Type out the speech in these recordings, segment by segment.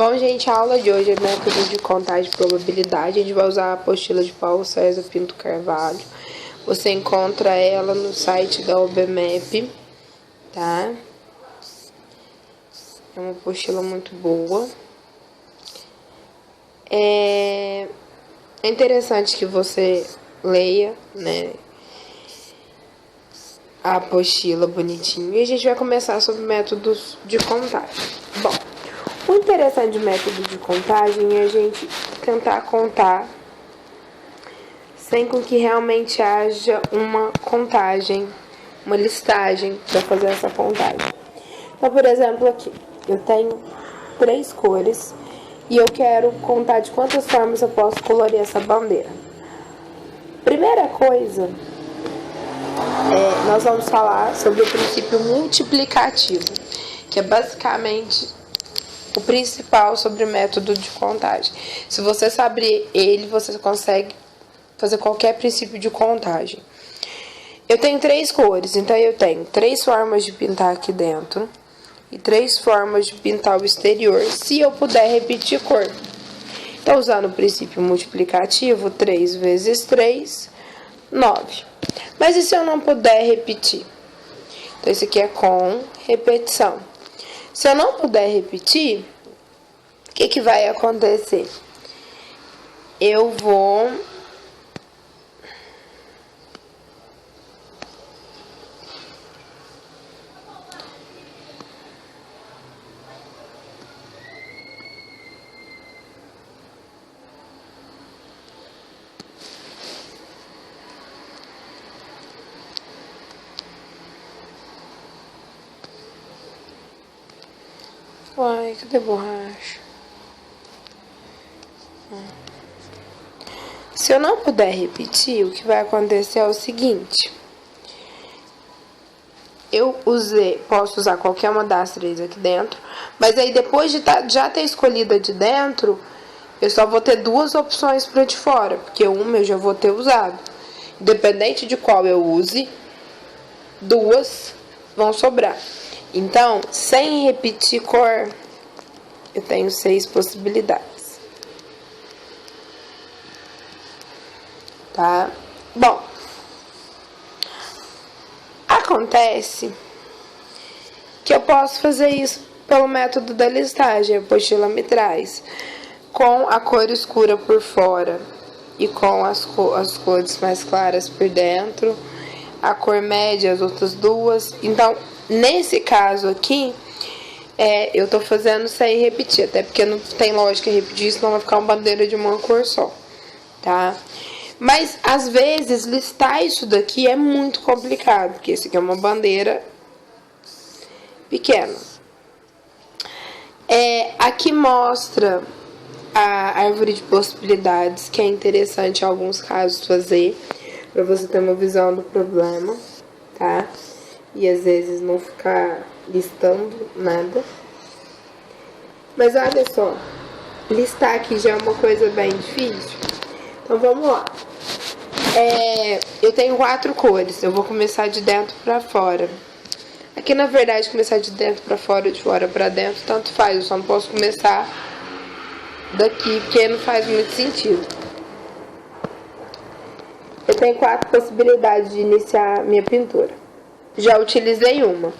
Bom, gente, a aula de hoje é método de contagem de probabilidade. A gente vai usar a apostila de Paulo César Pinto Carvalho. Você encontra ela no site da OBMEP, tá? É uma apostila muito boa. É interessante que você leia, né, a apostila bonitinho. E a gente vai começar sobre métodos de contagem. Bom, o interessante do método de contagem é a gente tentar contar sem com que realmente haja uma contagem, uma listagem para fazer essa contagem. Então, por exemplo, aqui eu tenho 3 cores e eu quero contar de quantas formas eu posso colorir essa bandeira. Primeira coisa, nós vamos falar sobre o princípio multiplicativo, que é basicamente o principal sobre o método de contagem. Se você sabe ele, você consegue fazer qualquer princípio de contagem. Eu tenho 3 cores, então eu tenho 3 formas de pintar aqui dentro e 3 formas de pintar o exterior, se eu puder repetir cor. Então, usando o princípio multiplicativo, 3 vezes 3, 9. Mas e se eu não puder repetir? Então, isso aqui é com repetição. Se eu não puder repetir, o que vai acontecer? Eu vou Uai, cadê a borracha? Se eu não puder repetir, o que vai acontecer é o seguinte. Eu posso usar qualquer uma das 3 aqui dentro, mas aí depois de já ter escolhido a de dentro, eu só vou ter 2 opções para de fora, porque uma eu já vou ter usado. Independente de qual eu use, 2 vão sobrar. Então, sem repetir cor, eu tenho 6 possibilidades. Tá? Bom, acontece que eu posso fazer isso pelo método da listagem. A apostila me traz com a cor escura por fora e com as cores mais claras por dentro, a cor média, as outras 2. Então, nesse caso aqui, eu tô fazendo sem repetir, até porque não tem lógica repetir, senão vai ficar uma bandeira de uma cor só, tá? Mas, às vezes, listar isso daqui é muito complicado, porque isso aqui é uma bandeira pequena. Aqui mostra a árvore de possibilidades, que é interessante em alguns casos fazer, para você ter uma visão do problema, tá? E às vezes não ficar listando nada. Mas olha só, listar aqui já é uma coisa bem difícil. Então vamos lá. Eu tenho 4 cores, eu vou começar de dentro para fora. Aqui na verdade começar de dentro para fora, de fora para dentro, tanto faz, eu só não posso começar daqui porque não faz muito sentido. Eu tenho 4 possibilidades de iniciar minha pintura. Já utilizei uma.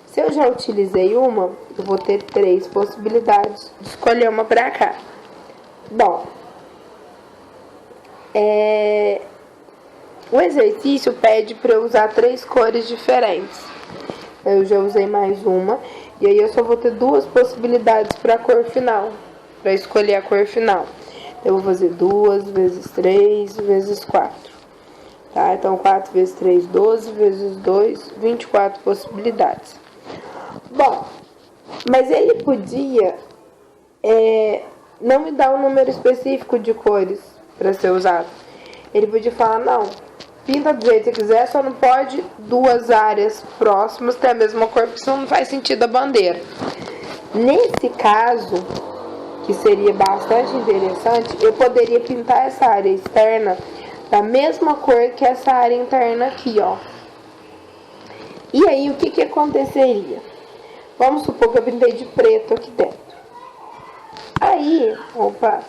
Se eu já utilizei uma, eu vou ter 3 possibilidades de escolher uma pra cá. Bom, o exercício pede para eu usar 3 cores diferentes. Eu já usei mais uma, e aí eu só vou ter 2 possibilidades para a cor final, para escolher a cor final. Eu vou fazer 2 vezes 3 vezes 4. Tá? Então, 4 vezes 3, 12, vezes 2, 24 possibilidades. Bom, mas ele podia não me dar um número específico de cores para ser usado. Ele podia falar, não, pinta do jeito que você quiser, só não pode 2 áreas próximas ter a mesma cor, porque senão não faz sentido a bandeira. Nesse caso, que seria bastante interessante, eu poderia pintar essa área externa da mesma cor que essa área interna aqui, ó. E aí, o que aconteceria? Vamos supor que eu pintei de preto aqui dentro. Aí, opa,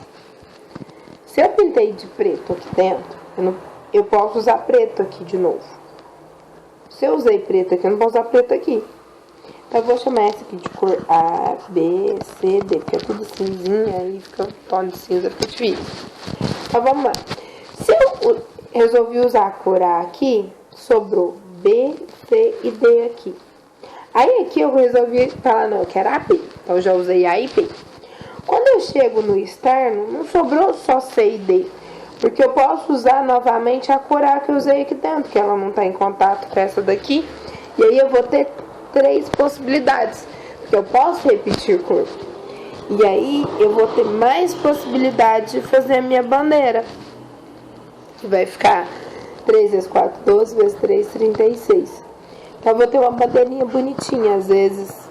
se eu pintei de preto aqui dentro, eu posso usar preto aqui de novo. Se eu usei preto aqui, eu não posso usar preto aqui. Então eu vou chamar essa aqui de cor A, B, C, D, porque é tudo cinzinha, aí fica um tom de cinza pro difícil. Então vamos lá. Se eu resolvi usar a cor A aqui, sobrou B, C e D aqui. Aí aqui eu resolvi falar, não, eu quero A, B. Então eu já usei A e B. Quando eu chego no externo, não sobrou só C e D. Porque eu posso usar novamente a cor A que eu usei aqui dentro, que ela não está em contato com essa daqui. E aí eu vou ter 3 possibilidades. Porque eu posso repetir cor. E aí eu vou ter mais possibilidade de fazer a minha bandeira. Que vai ficar 3 vezes 4, 12 vezes 3, 36. Então eu vou ter uma bandeirinha bonitinha, às vezes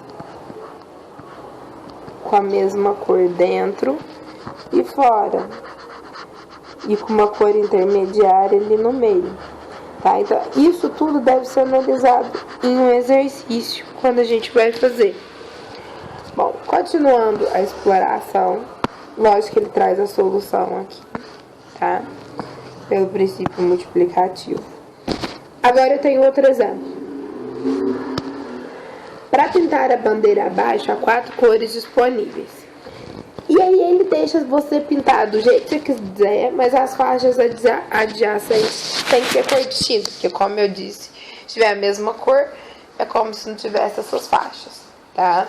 com a mesma cor dentro e fora. E com uma cor intermediária ali no meio. Tá? Então isso tudo deve ser analisado em um exercício quando a gente vai fazer. Bom, continuando a exploração, lógico que ele traz a solução aqui, tá? Pelo princípio multiplicativo. Agora eu tenho outro exemplo. Para pintar a bandeira abaixo, há 4 cores disponíveis. E aí ele deixa você pintar do jeito que você quiser, mas as faixas adjacentes tem que ter cor distinta, porque como eu disse, se tiver a mesma cor, é como se não tivesse essas faixas, tá?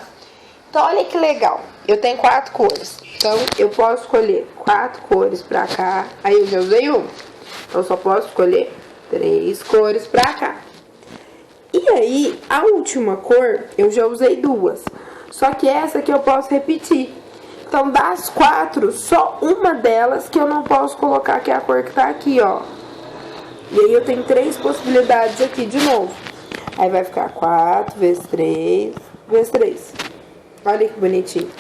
Então olha que legal, eu tenho 4 cores, então eu posso escolher 4 cores pra cá, aí eu já usei uma, então eu só posso escolher 3 cores pra cá. E aí, a última cor, eu já usei 2. Só que essa aqui eu posso repetir. Então, das 4, só uma delas que eu não posso colocar, que é a cor que tá aqui, ó. E aí eu tenho 3 possibilidades aqui de novo. Aí vai ficar 4 vezes 3 vezes 3. Olha que bonitinho.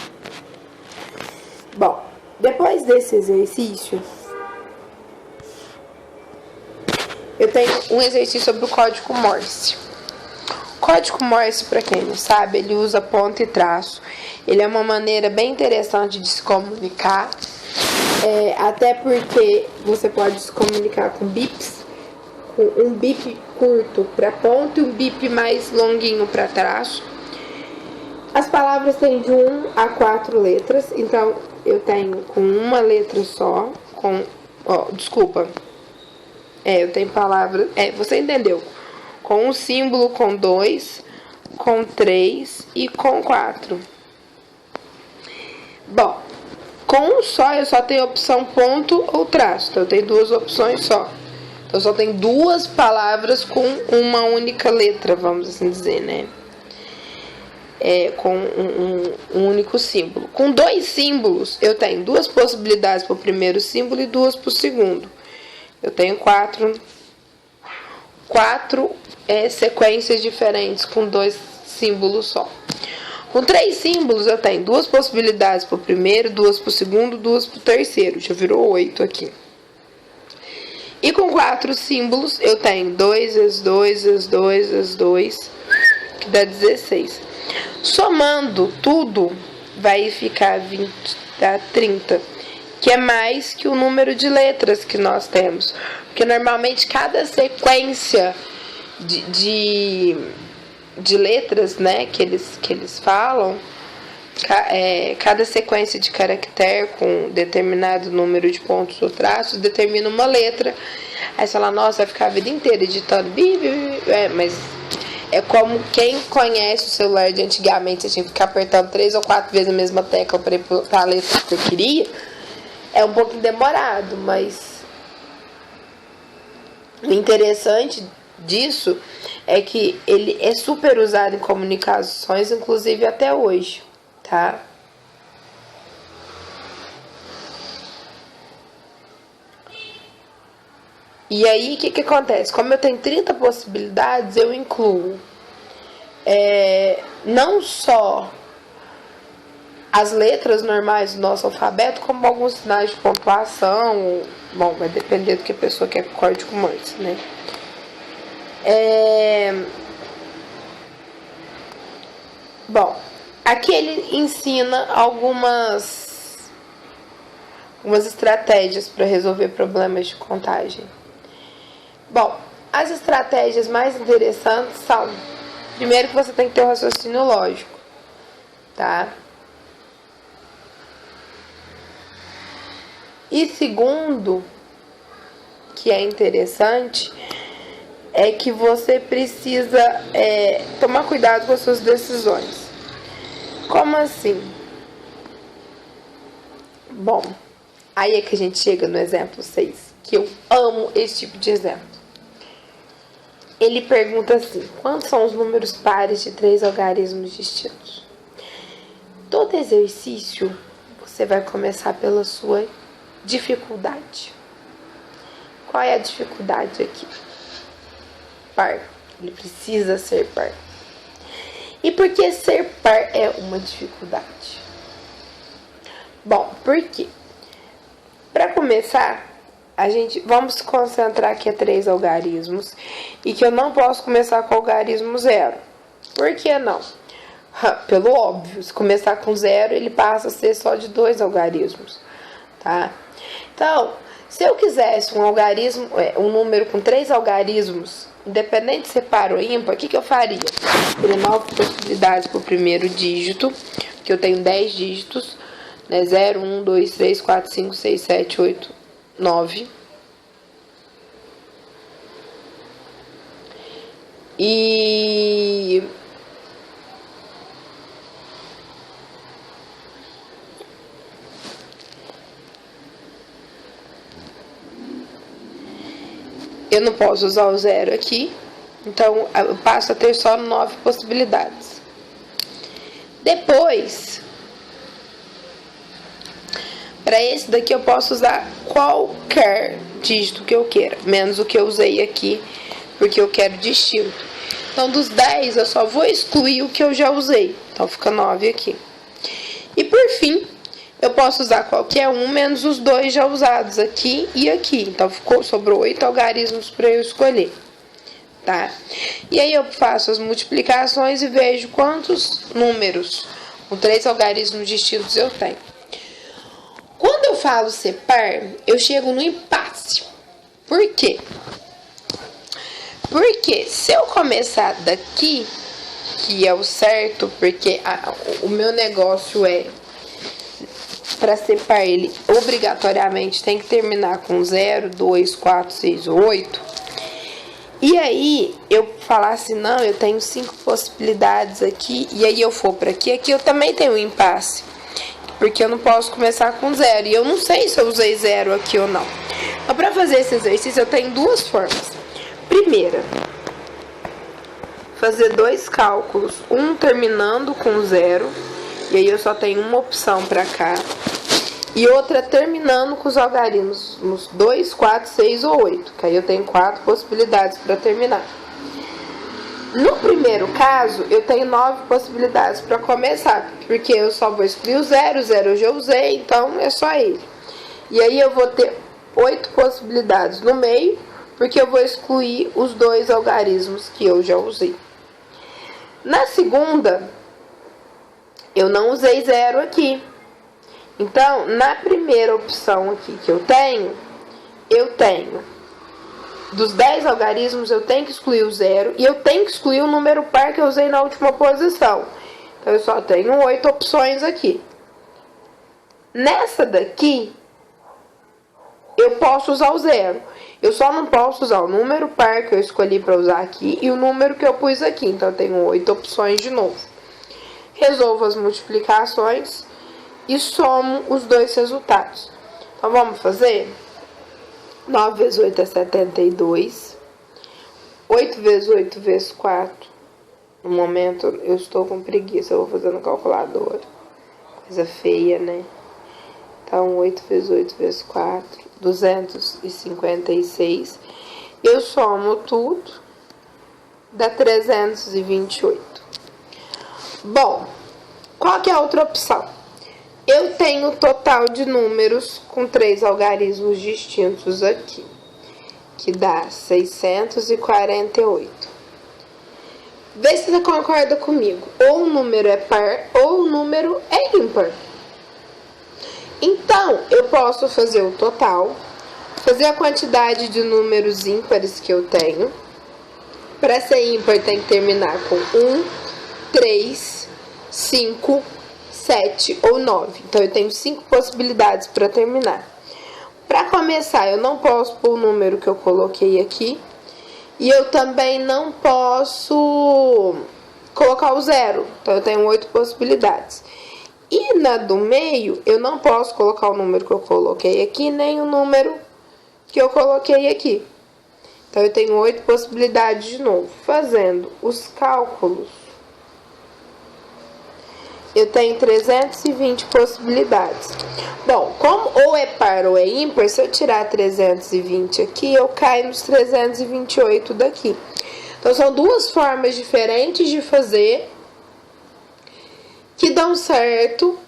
Bom, depois desse exercício, eu tenho um exercício sobre o código Morse. O código Morse, para quem não sabe, ele usa ponto e traço. Ele é uma maneira bem interessante de se comunicar, até porque você pode se comunicar com bips, com um bip curto para ponto e um bip mais longuinho para traço. As palavras têm de 1 a 4 letras, então eu tenho com uma letra só, eu tenho palavras, você entendeu? Com um símbolo, com 2, com 3 e com 4. Bom, com um só eu só tenho a opção ponto ou traço, então eu tenho 2 opções só. Então eu só tenho 2 palavras com uma única letra, vamos assim dizer, né? Com um único símbolo. Com 2 símbolos, eu tenho 2 possibilidades para o primeiro símbolo e 2 para o segundo. Eu tenho 4 sequências diferentes com 2 símbolos só. Com 3 símbolos, eu tenho 2 possibilidades para o primeiro, 2 para o segundo, 2 para o terceiro. Já virou 8 aqui. E com 4 símbolos, eu tenho 2 vezes 2 vezes 2 vezes 2, que dá 16. Somando tudo, vai ficar 20, dá 30. Que é mais que o número de letras que nós temos. Porque normalmente cada sequência de letras, né, que eles falam, cada sequência de caractere com determinado número de pontos ou traços determina uma letra. Aí você fala, nossa, vai ficar a vida inteira editando, mas é como quem conhece o celular de antigamente, você tinha que ficar apertando 3 ou 4 vezes a mesma tecla para ir para a letra que você queria. É um pouco demorado, mas o interessante disso é que ele é super usado em comunicações, inclusive até hoje, tá? E aí, o que acontece? Como eu tenho 30 possibilidades, eu incluo não só as letras normais do nosso alfabeto, como alguns sinais de pontuação. Bom, vai depender do que a pessoa quer com código Morse, né? Bom, aqui ele ensina algumas umas estratégias para resolver problemas de contagem. Bom, as estratégias mais interessantes são, primeiro, que você tem que ter um raciocínio lógico, tá? E segundo, que é interessante, é que você precisa tomar cuidado com as suas decisões. Como assim? Bom, aí é que a gente chega no exemplo 6, que eu amo esse tipo de exemplo. Ele pergunta assim: quantos são os números pares de 3 algarismos distintos? Todo exercício, você vai começar pela sua dificuldade. Qual é a dificuldade aqui? Par. Ele precisa ser par. E por que ser par é uma dificuldade? Bom, por quê? Para começar, vamos se concentrar que é 3 algarismos e que eu não posso começar com algarismo 0. Por que não? Pelo óbvio, se começar com 0, ele passa a ser só de 2 algarismos, tá? Então, se eu quisesse um número com 3 algarismos, independente de ser par ou ímpar, o que eu faria? Teria 9 possibilidades para o primeiro dígito, que eu tenho 10 dígitos, né? 0, 1, 2, 3, 4, 5, 6, 7, 8, 9. E eu não posso usar o 0 aqui, então eu passo a ter só 9 possibilidades. Depois, para esse daqui eu posso usar qualquer dígito que eu queira, menos o que eu usei aqui, porque eu quero distinto. Então, dos 10, eu só vou excluir o que eu já usei. Então, fica 9 aqui. E, por fim, eu posso usar qualquer um, menos os 2 já usados aqui e aqui. Então, sobrou 8 algarismos para eu escolher, tá? E aí, eu faço as multiplicações e vejo quantos números com 3 algarismos distintos eu tenho. Quando eu falo ser par, eu chego no impasse. Por quê? Porque se eu começar daqui, que é o certo, porque o meu negócio para ser par, ele obrigatoriamente tem que terminar com 0, 2, 4, 6 ou 8. E aí eu falar assim, não, eu tenho 5 possibilidades aqui, e aí eu for para aqui eu também tenho um impasse. Porque eu não posso começar com 0, e eu não sei se eu usei 0 aqui ou não. Então, para fazer esse exercício, eu tenho duas formas. Primeira, fazer 2 cálculos, um terminando com 0, e aí eu só tenho uma opção para cá, e outra terminando com os algarismos 2, 4, 6 ou 8, que aí eu tenho 4 possibilidades para terminar. No primeiro caso, eu tenho 9 possibilidades para começar, porque eu só vou excluir o 0 eu já usei, então é só ele. E aí eu vou ter 8 possibilidades no meio, porque eu vou excluir os 2 algarismos que eu já usei. Na segunda, eu não usei 0 aqui. Então, na primeira opção aqui que eu tenho dos 10 algarismos, eu tenho que excluir o 0 e eu tenho que excluir o número par que eu usei na última posição. Então, eu só tenho 8 opções aqui. Nessa daqui, eu posso usar o 0. Eu só não posso usar o número par que eu escolhi para usar aqui e o número que eu pus aqui. Então, eu tenho 8 opções de novo. Resolvo as multiplicações e somo os 2 resultados. Então, vamos fazer? 9 vezes 8 é 72. 8 vezes 8 vezes 4. No momento, eu estou com preguiça. Eu vou fazer no calculador. Coisa feia, né? Então, 8 vezes 8 vezes 4. 256. Eu somo tudo. Dá 328. Bom, qual que é a outra opção? Eu tenho o total de números com 3 algarismos distintos aqui, que dá 648. Vê se você concorda comigo. Ou o número é par, ou o número é ímpar. Então, eu posso fazer o total, fazer a quantidade de números ímpares que eu tenho. Para ser ímpar, tem que terminar com 1, 3, 5, 7 ou 9. Então, eu tenho 5 possibilidades para terminar. Para começar, eu não posso pôr o número que eu coloquei aqui. E eu também não posso colocar o 0. Então, eu tenho 8 possibilidades. E na do meio, eu não posso colocar o número que eu coloquei aqui, nem o número que eu coloquei aqui. Então, eu tenho 8 possibilidades de novo. Fazendo os cálculos, eu tenho 320 possibilidades. Bom, como ou é par ou é ímpar, se eu tirar 320 aqui, eu caio nos 328 daqui. Então, são duas formas diferentes de fazer que dão certo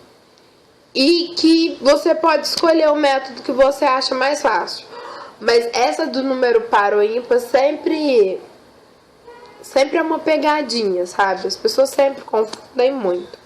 e que você pode escolher o método que você acha mais fácil. Mas essa do número par ou ímpar sempre é uma pegadinha, sabe? As pessoas sempre confundem muito.